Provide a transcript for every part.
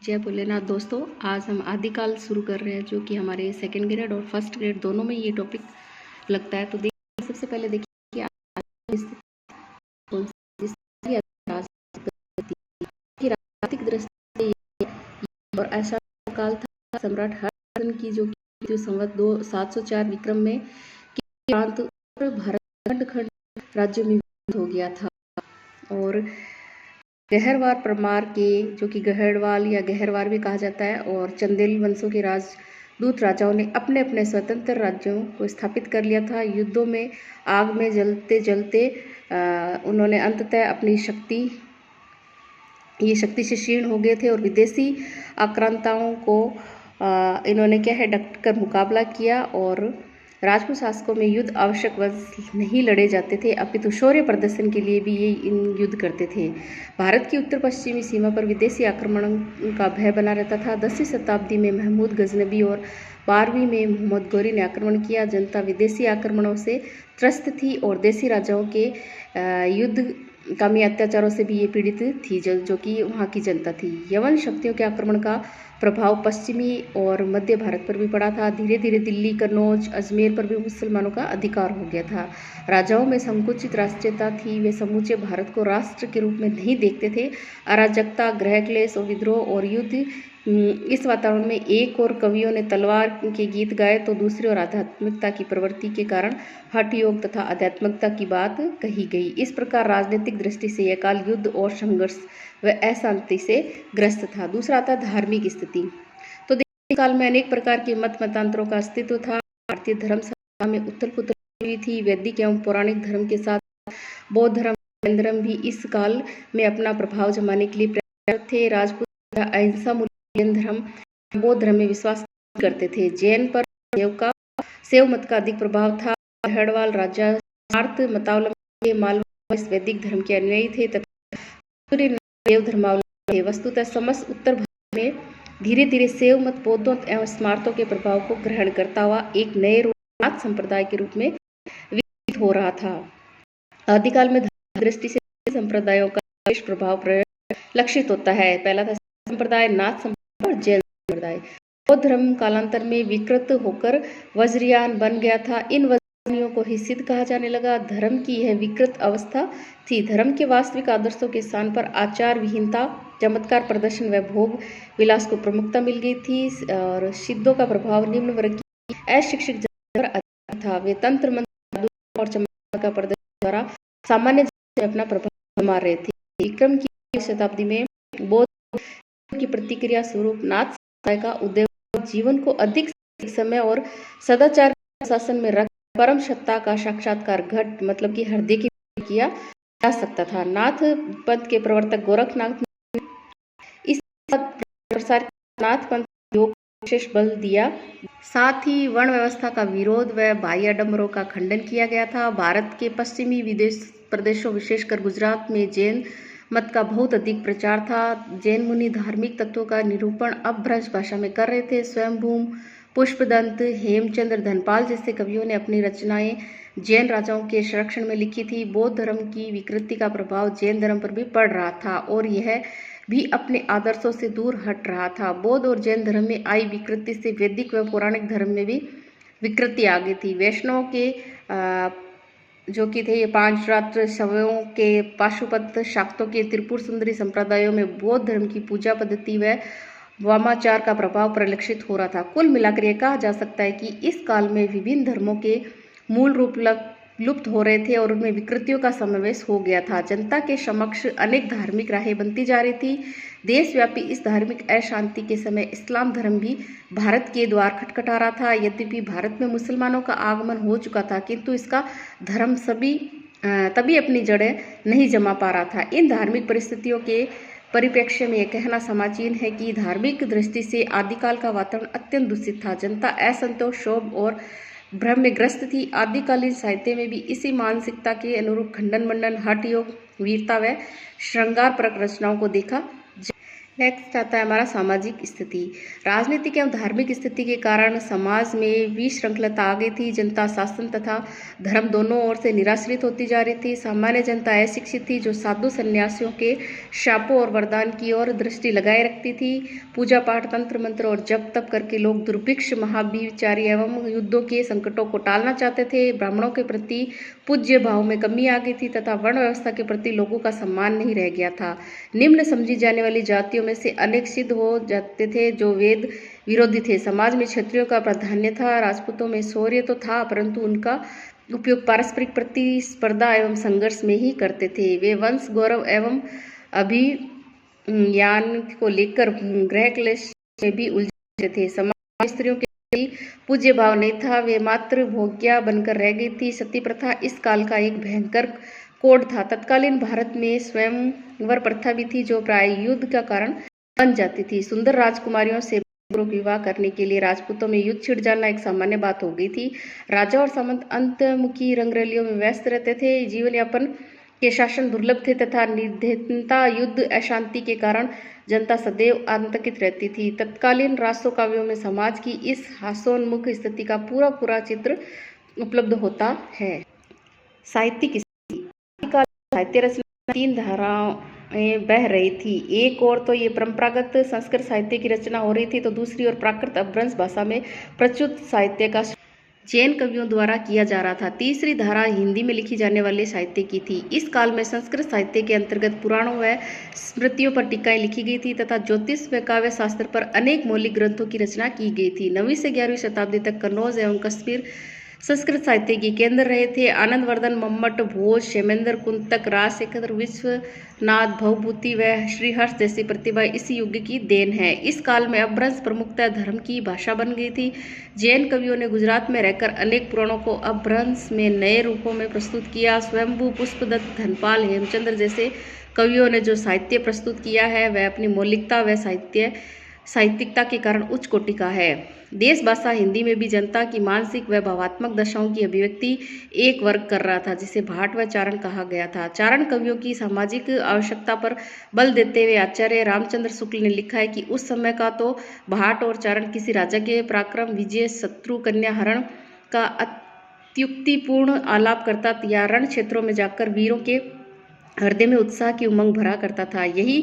जय भोलेनाथ दोस्तों। आज हम आदिकाल शुरू कर रहे हैं, जो कि हमारे सेकंड ग्रेड और फर्स्ट ग्रेड दोनों में ये टॉपिक लगता है। तो देखिए, सबसे पहले देखिए कि राजनीतिक दृष्टि और ऐसा काल था सम्राट हर्षवर्धन की जो संवत 704 विक्रम में भारत खंड राज्यों में हो गया था। और गहरवार परमार के, जो कि गहरवाल या गहरवार भी कहा जाता है, और चंदेल वंशों के राजदूत राजाओं ने अपने अपने स्वतंत्र राज्यों को स्थापित कर लिया था। युद्धों में आग में जलते जलते उन्होंने अंततः अपनी शक्ति से क्षीण हो गए थे और विदेशी आक्रांताओं को इन्होंने क्या है डट कर मुकाबला किया। और राजपूत शासकों में युद्ध आवश्यक वश नहीं लड़े जाते थे, अपितु शौर्य प्रदर्शन के लिए भी ये युद्ध करते थे। भारत की उत्तर पश्चिमी सीमा पर विदेशी आक्रमण का भय बना रहता था। 10वीं शताब्दी में महमूद गजनबी और 12वीं में मोहम्मद गौरी ने आक्रमण किया। जनता विदेशी आक्रमणों से त्रस्त थी और देसी राजाओं के युद्ध कामी अत्याचारों से भी ये पीड़ित थी, जो कि वहाँ की जनता थी। यवन शक्तियों के आक्रमण का प्रभाव पश्चिमी और मध्य भारत पर भी पड़ा था। धीरे धीरे दिल्ली, कन्नौज, अजमेर पर भी मुसलमानों का अधिकार हो गया था। राजाओं में संकुचित राष्ट्रीयता थी, वे समूचे भारत को राष्ट्र के रूप में नहीं देखते थे। अराजकता, गृह क्लेश और विद्रोह और युद्ध, इस वातावरण में एक और कवियों ने तलवार के गीत गाए तो दूसरी ओर आध्यात्मिकता की प्रवृत्ति के कारण हठ योग तथा आध्यात्मिकता की बात कही गई। इस प्रकार राजनीतिक दृष्टि से यह काल युद्ध और संघर्ष व अशांति से ग्रस्त था। दूसरा आता धार्मिक स्थिति। तो देखिए, काल में अनेक प्रकार के मत मतांतरों का अस्तित्व था। भारतीय धर्म सभा में उथल पुथल हुई थी। वैदिक एवं पौराणिक धर्म के साथ बौद्ध धर्म, जैन धर्म भी इस काल में अपना प्रभाव जमाने के लिए प्रयासरत थे। राजपूत अहिंसा जैन धर्म, बौद्ध धर्म में विश्वास करते थे। जैन पर शैव मत का अधिक प्रभाव था। गढ़वाल राजा मतावलंबी के मालवा वैदिक धर्म के अनुयायी थे तथा शैव धर्मावलंबी थे। वस्तुतः समस्त उत्तर भारत में धीरे धीरे शैव मत बौद्धों एवं स्मार्तों के प्रभाव को ग्रहण करता हुआ एक नए नाथ संप्रदाय के रूप में विकसित हो रहा था। आदिकाल में धार्मिक दृष्टि से संप्रदायों का विशेष प्रभाव लक्षित होता है। पहला था संप्रदाय नाथ संप्रदाय और जैन संप्रदाय। बौद्ध धर्म कालांतर में विकृत होकर वज्रयान बन गया था। इन वज्रयानियों को ही सिद्ध कहा जाने लगा। धर्म की यह विकृत अवस्था थी। धर्म के वास्तविक आदर्शों के स्थान पर आचार विहीनता, चमत्कार प्रदर्शन व भोग विलास को प्रमुखता मिल गई थी। और सिद्धों का प्रभाव निम्न वर्ग की अशिक्षित जनता पर अधिक था। वे तंत्र मंत्र और चमत्कार का प्रदर्शन द्वारा सामान्य जनता में अपना प्रभाव जमा रहे थे। विक्रम की शताब्दी में बौद्ध की प्रतिक्रिया स्वरूप नाथ संप्रदाय का उदय, जीवन को अधिक समय और सदाचार के शासन में रख परम सत्ता का साक्षात्कार घट मतलब कि हृदय की किया जा सकता था। नाथ पंथ के प्रवर्तक गोरखनाथ ने इस प्रसार नाथ पंथ योग विशेष बल दिया। साथ ही वर्ण व्यवस्था का विरोध व बाह्य आडंबरों का खंडन किया गया था। भारत के पश्चिमी विदेश प्रदेशों विशेषकर गुजरात में जैन मत का बहुत अधिक प्रचार था। जैन मुनि धार्मिक तत्वों का निरूपण अपभ्रंश भाषा में कर रहे थे। स्वयंभूम, पुष्पदंत, हेमचंद्र, धनपाल जैसे कवियों ने अपनी रचनाएं जैन राजाओं के संरक्षण में लिखी थी। बौद्ध धर्म की विकृति का प्रभाव जैन धर्म पर भी पड़ रहा था और यह भी अपने आदर्शों से दूर हट रहा था। बौद्ध और जैन धर्म में आई विकृति से वैदिक व पौराणिक धर्म में भी विकृति आ गई थी। वैष्णव के जो कि थे ये 5 रात्र, शैवों के पाशुपत, शाक्तों के त्रिपुर सुंदरी संप्रदायों में बौद्ध धर्म की पूजा पद्धति व वामाचार का प्रभाव परिलक्षित हो रहा था। कुल मिलाकर यह कहा जा सकता है कि इस काल में विभिन्न धर्मों के मूल रूप लुप्त हो रहे थे और उनमें विकृतियों का समावेश हो गया था। जनता के समक्ष अनेक धार्मिक राहें बनती जा रही थी। देशव्यापी इस धार्मिक अशांति के समय इस्लाम धर्म भी भारत के द्वार खटखटा रहा था। यद्यपि भारत में मुसलमानों का आगमन हो चुका था, किंतु इसका धर्म तभी अपनी जड़ें नहीं जमा पा रहा था। इन धार्मिक परिस्थितियों के परिप्रेक्ष्य में यह कहना समीचीन है कि धार्मिक दृष्टि से आदिकाल का वातावरण अत्यंत दूषित था। जनता असंतोष, क्षोभ और भ्रम में ग्रस्त थी। आदिकालीन साहित्य में भी इसी मानसिकता के अनुरूप खंडन मंडन, हठ योग, वीरता व श्रृंगार परक रचनाओं को देखा नेक्स्ट आता है हमारा सामाजिक स्थिति। राजनीतिक एवं धार्मिक स्थिति के कारण समाज में विश्रृंखलता आ गई थी। जनता शासन तथा धर्म दोनों ओर से निराश्रित होती जा रही थी। सामान्य जनता अशिक्षित थी जो साधु सन्यासियों के शापों और वरदान की ओर दृष्टि लगाए रखती थी। पूजा पाठ, तंत्र मंत्र और जप तप करके लोग दुर्भिक्ष, महाविचारी एवं युद्धों के संकटों को टालना चाहते थे। ब्राह्मणों के प्रति पूज्य भाव में कमी आ गई थी तथा वर्ण व्यवस्था के प्रति लोगों का सम्मान नहीं रह गया था। निम्न समझी जाने वाली जातियों में से अनेक सिद्ध हो जाते थे जो वेद विरोधी थे। समाज में क्षत्रियों का प्राधान्य था। राजपूतों में शौर्य तो था परंतु उनका उपयोग पारस्परिक प्रतिस्पर्धा एवं संघर्ष में ही करते थे। वे वंश गौरव एवं अभियान को लेकर गृह क्लेश में भी उलझे थे। समाज में स्त्रियों के पूज्य भाव नहीं था, वे मात्र भोग्या बनकर रह गई थी। सती प्रथा इस काल का एक भयंकर कोड था। तत्कालीन भारत में स्वयंवर प्रथा भी थी जो प्राय युद्ध का कारण बन जाती थी। सुंदर राजकुमारियों से विवाह करने के लिए राजपूतों में युद्ध छिड़ जाना एक सामान्य बात हो गई थी। राजा और सामंत अंतर्मुखी रंगरलियों में व्यस्त रहते थे। जीवन यापन के शासन दुर्लभ थे तथा निर्धनता, युद्ध, अशांति के कारण जनता सदैव आतंकित रहती थी। तत्कालीन राष्ट्र काव्यों में समाज की इस हास्योन्मुख स्थिति का पूरा चित्र उपलब्ध होता है। साहित्यिक साहित्य रचना 3 धाराओं में बह रही थी। एक ओर तो ये परंपरागत संस्कृत साहित्य की रचना हो रही थी तो दूसरी ओर प्राकृत अपभ्रंश भाषा में प्रचुर साहित्य का जैन कवियों द्वारा किया जा रहा था। तीसरी धारा हिंदी में लिखी जाने वाले साहित्य की थी। इस काल में संस्कृत साहित्य के अंतर्गत पुराणों व स्मृतियों पर टीकाएं लिखी गई थी तथा ज्योतिष व काव्य शास्त्र पर अनेक मौलिक ग्रंथों की रचना की गई थी। 9वीं से 11वीं शताब्दी तक कन्नौज एवं कश्मीर संस्कृत साहित्य के केंद्र रहे थे। आनंदवर्धन, मम्मट, भोज, क्षेमेंद्र, कुंतक, राजशेखर, विश्वनाथ भवभूति व श्रीहर्ष जैसी प्रतिभा इस युग की देन है। इस काल में अपभ्रंश प्रमुखतः धर्म की भाषा बन गई थी। जैन कवियों ने गुजरात में रहकर अनेक पुराणों को अपभ्रंश में नए रूपों में प्रस्तुत किया। स्वयंभू, पुष्पदत्त, धनपाल, हेमचंद्र जैसे कवियों ने जो साहित्य प्रस्तुत किया है वह अपनी मौलिकता व साहित्यिकता के कारण उच्च कोटि का है। देश भाषा हिंदी में भी जनता की मानसिक व भावात्मक दशाओं की अभिव्यक्ति एक वर्ग कर रहा था जिसे भाट व चारण कहा गया था। चारण कवियों की सामाजिक आवश्यकता पर बल देते हुए आचार्य रामचंद्र शुक्ल ने लिखा है कि उस समय का तो भाट और चारण किसी राजा के पराक्रम, विजय, शत्रु कन्या हरण का अत्युक्तिपूर्ण आलाप करता या रण क्षेत्रों में जाकर वीरों के हृदय में उत्साह की उमंग भरा करता था। यही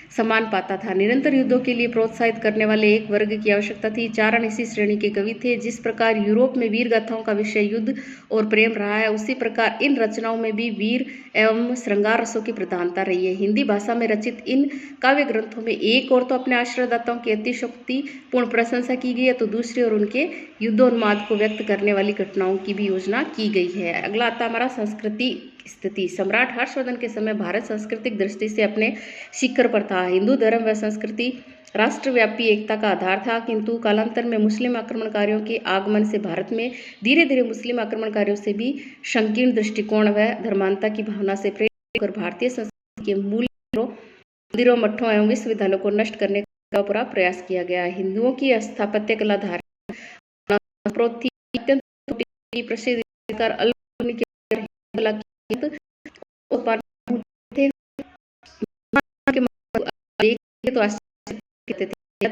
सम्मान पाता था। निरंतर युद्धों के लिए प्रोत्साहित करने वाले एक वर्ग की आवश्यकता थी। चारण इसी श्रेणी के कवि थे। जिस प्रकार यूरोप में वीर गाथाओं का विषय युद्ध और प्रेम रहा है उसी प्रकार इन रचनाओं में भी वीर एवं श्रृंगार रसों की प्रधानता रही है। हिंदी भाषा में रचित इन काव्य ग्रंथों में एक ओर तो अपने आश्रयदाताओं की अतिशयोक्तिपूर्ण प्रशंसा की गई है तो दूसरी ओर उनके युद्धोन्माद को व्यक्त करने वाली घटनाओं की भी योजना की गई है। अगला आता हमारा संस्कृति स्थिति। सम्राट हर्षवर्धन के समय भारत सांस्कृतिक दृष्टि से अपने शिखर पर था। हिंदू धर्म व संस्कृति राष्ट्रव्यापी एकता का आधार था, किंतु कालांतर में मुस्लिम आक्रमणकारियों के आगमन से भारत में धीरे धीरे मुस्लिम आक्रमणकारियों से भी संकीर्ण दृष्टिकोण व धर्मांता की भावना से प्रेरित होकर भारतीय संस्कृति के मूल मंदिरों, मठों एवं विश्वविद्यालयों को नष्ट करने का पूरा प्रयास किया गया। हिंदुओं की स्थापत्य कला प्रसिद्ध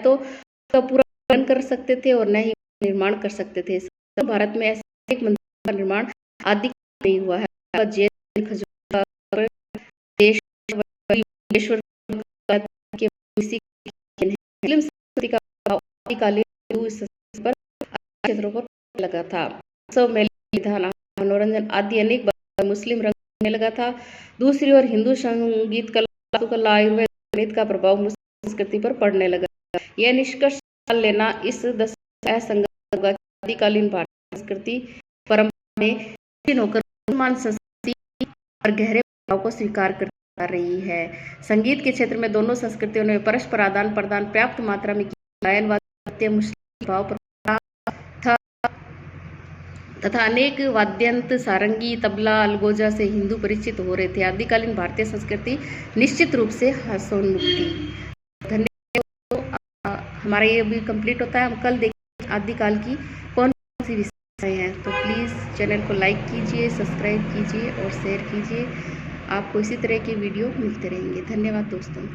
तो पूरा कर सकते थे और न ही निर्माण कर सकते थे। भारत में ऐसे एक मंदिर का निर्माण आदि नहीं हुआ है। क्षेत्रों पर लगा था। मनोरंजन आदि अनेक मुस्लिम रंग लगा था। दूसरी ओर हिंदू संगीत कला, आयुर्वेद, गणित का प्रभाव मुस्लिम संस्कृति पर पड़ने लगा। यह निष्कर्ष लेना इस असंगत आदिकालीन भारतीय संस्कृति परंपरा में होकर मुसलमान संस्कृति और गहरे प्रभाव को स्वीकार कर रही है। संगीत के क्षेत्र में दोनों संस्कृतियों ने परस्पर आदान प्रदान पर्याप्त मात्रा में किया। गायन मुस्लिम भाव था तथा अनेक वाद्यंत्र, सारंगी, तबला, अलगोजा से हिंदू परिचित हो रहे थे। आदिकालीन भारतीय संस्कृति निश्चित रूप से हास्योन्मुख थी। धन्यवाद। हमारा ये अभी कंप्लीट होता है। हम कल देखेंगे आदिकाल की कौन सी विषय हैं। तो प्लीज़ चैनल को लाइक कीजिए, सब्सक्राइब कीजिए और शेयर कीजिए। आपको इसी तरह के वीडियो मिलते रहेंगे। धन्यवाद दोस्तों।